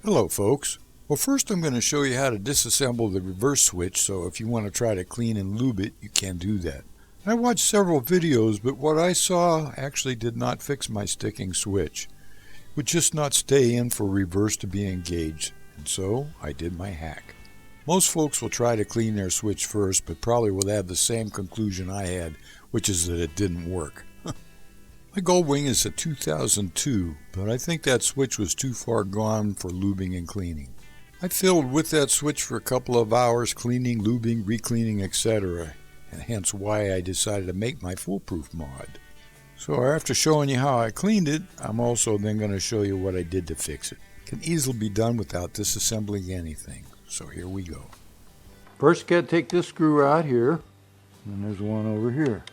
Hello folks. Well, first I'm going to show you how to disassemble the reverse switch, so if you want to try to clean and lube it, you can do that. I watched several videos, but what I saw actually did not fix my sticking switch. It would just not stay in for reverse to be engaged, and so I did my hack. Most folks will try to clean their switch first, but probably will have the same conclusion I had, which is that it didn't work. My Goldwing is a 2002, but I think that switch was too far gone for lubing and cleaning. I fiddled with that switch for a couple of hours, cleaning, lubing, recleaning, etc., and hence why I decided to make my foolproof mod. So after showing you how I cleaned it, I'm also then going to show you what I did to fix it. It can easily be done without disassembling anything, so here we go. First you got to take this screw out here, and there's one over here.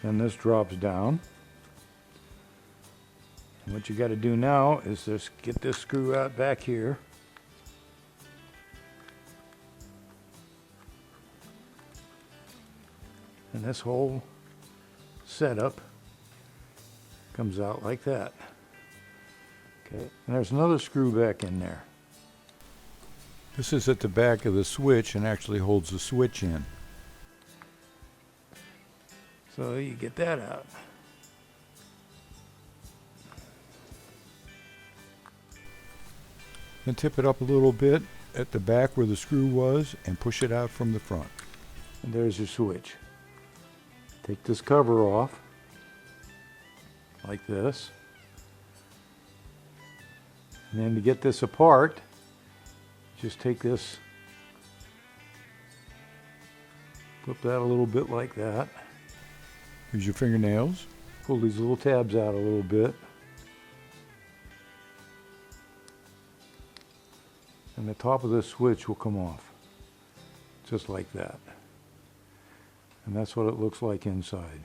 Then this drops down. And what you got to do now is just get this screw out back here. And this whole setup comes out like that. Okay, and there's another screw back in there. This is at the back of the switch and actually holds the switch in. So you get that out. Then tip it up a little bit at the back where the screw was and push it out from the front. And there's your switch. Take this cover off like this. And then to get this apart, just take this, flip that a little bit like that. Here's your fingernails. Pull these little tabs out a little bit. And the top of this switch will come off. Just like that. And that's what it looks like inside.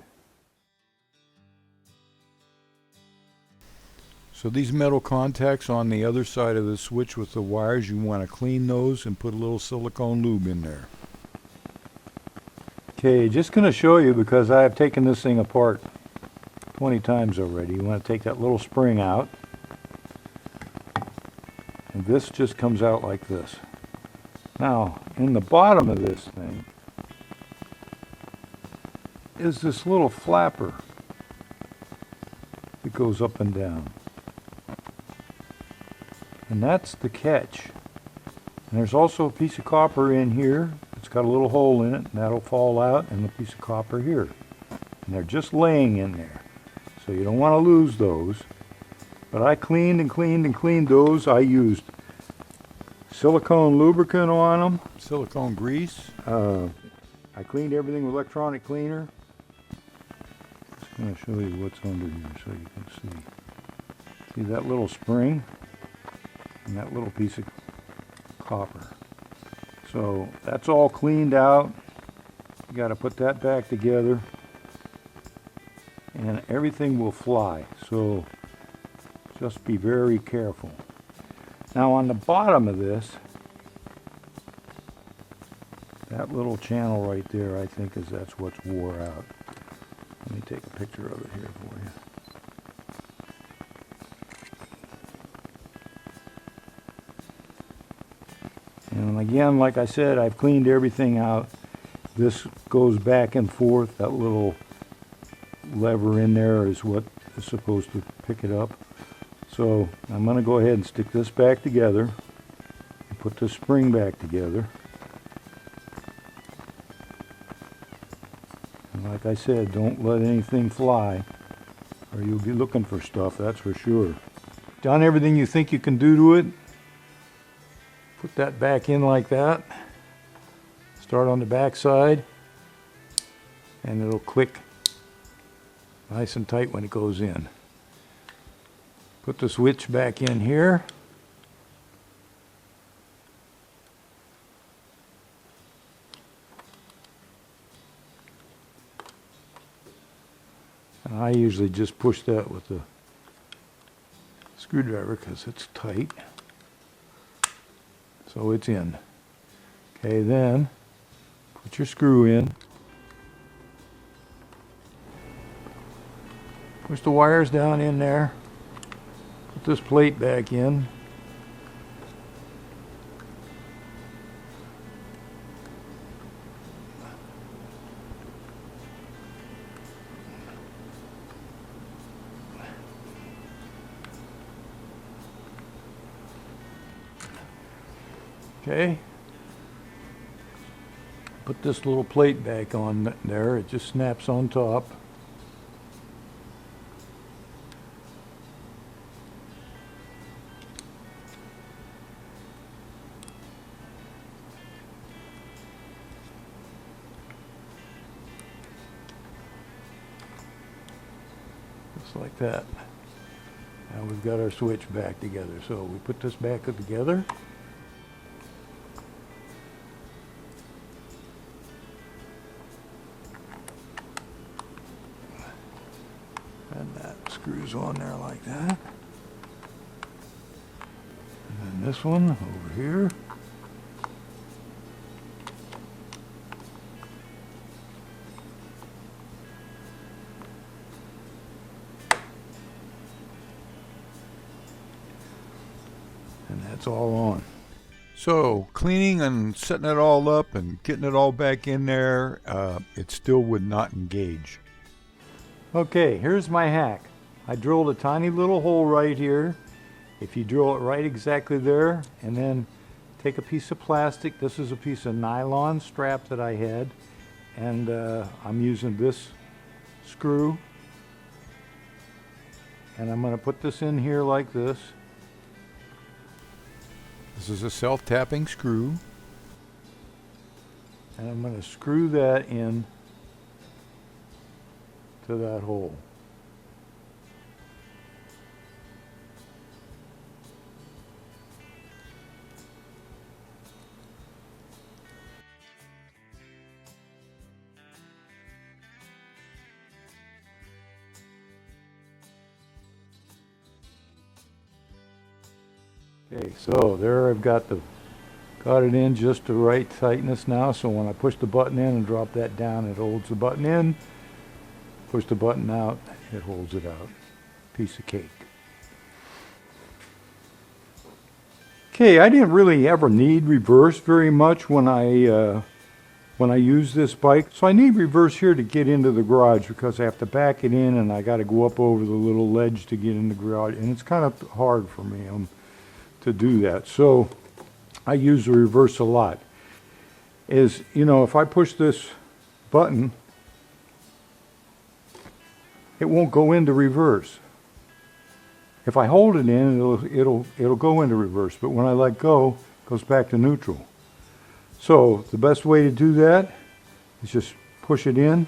So these metal contacts on the other side of the switch with the wires, you want to clean those and put a little silicone lube in there. Okay, just going to show you because I have taken this thing apart 20 times already. You want to take that little spring out. And this just comes out like this. Now, in the bottom of this thing is this little flapper that goes up and down. And that's the catch. And there's also a piece of copper in here. It's got a little hole in it, and that'll fall out, and a piece of copper here. And they're just laying in there. So you don't want to lose those. But I cleaned and cleaned and cleaned those. I used silicone lubricant on them. Silicone grease. I cleaned everything with electronic cleaner. Just going to show you what's under here so you can see. See that little spring? And that little piece of copper. So that's all cleaned out. You got to put that back together and everything will fly. So just be very careful. Now on the bottom of this, that little channel right there, I think that's what's wore out. Let me take a picture of it here for you. And again, like I said, I've cleaned everything out. This goes back and forth. That little lever in there is what is supposed to pick it up. So I'm going to go ahead and stick this back together and put the spring back together. And like I said, don't let anything fly or you'll be looking for stuff, that's for sure. Done everything you think you can do to it. Put that back in like that. Start on the back side and it'll click nice and tight when it goes in. Put the switch back in here. And I usually just push that with the screwdriver because it's tight. So it's in. Okay, then put your screw in. Push the wires down in there. Put this plate back in. Okay. Put this little plate back on there. It just snaps on top. Just like that. Now we've got our switch back together. So we put this back together. And that screws on there like that. And then this one over here. And that's all on. So cleaning and setting it all up and getting it all back in there, it still would not engage. Okay, here's my hack. I drilled a tiny little hole right here. If you drill it right exactly there, and then take a piece of plastic. This is a piece of nylon strap that I had, and I'm using this screw. And I'm going to put this in here like this. This is a self-tapping screw. And I'm going to screw that in to that hole. Okay, so there I've got it in just the right tightness now, so when I push the button in and drop that down, it holds the button in. Push the button out, it holds it out. Piece of cake. Okay, I didn't really ever need reverse very much when I use this bike. So I need reverse here to get into the garage because I have to back it in and I got to go up over the little ledge to get in the garage. And it's kind of hard for me to do that. So I use the reverse a lot. If I push this button, it won't go into reverse. If I hold it in, it'll go into reverse, but when I let go, it goes back to neutral. So the best way to do that is just push it in,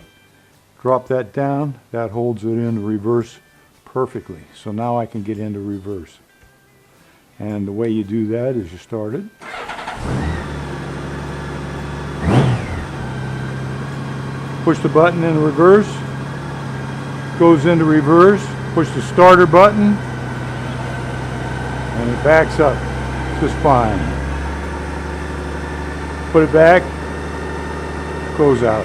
drop that down, that holds it into reverse perfectly. So now I can get into reverse. And the way you do that is you start it. Push the button in reverse. Goes into reverse, push the starter button, and it backs up just fine. Put it back, goes out.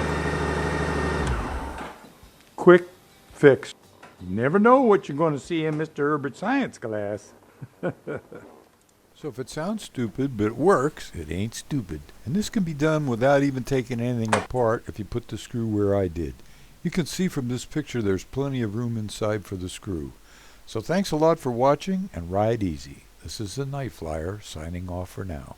Quick fix. You never know what you're going to see in Mr. Herbert Science class. So if it sounds stupid, but it works, it ain't stupid. And this can be done without even taking anything apart if you put the screw where I did. You can see from this picture there's plenty of room inside for the screw. So thanks a lot for watching and ride easy. This is the Night Flyer signing off for now.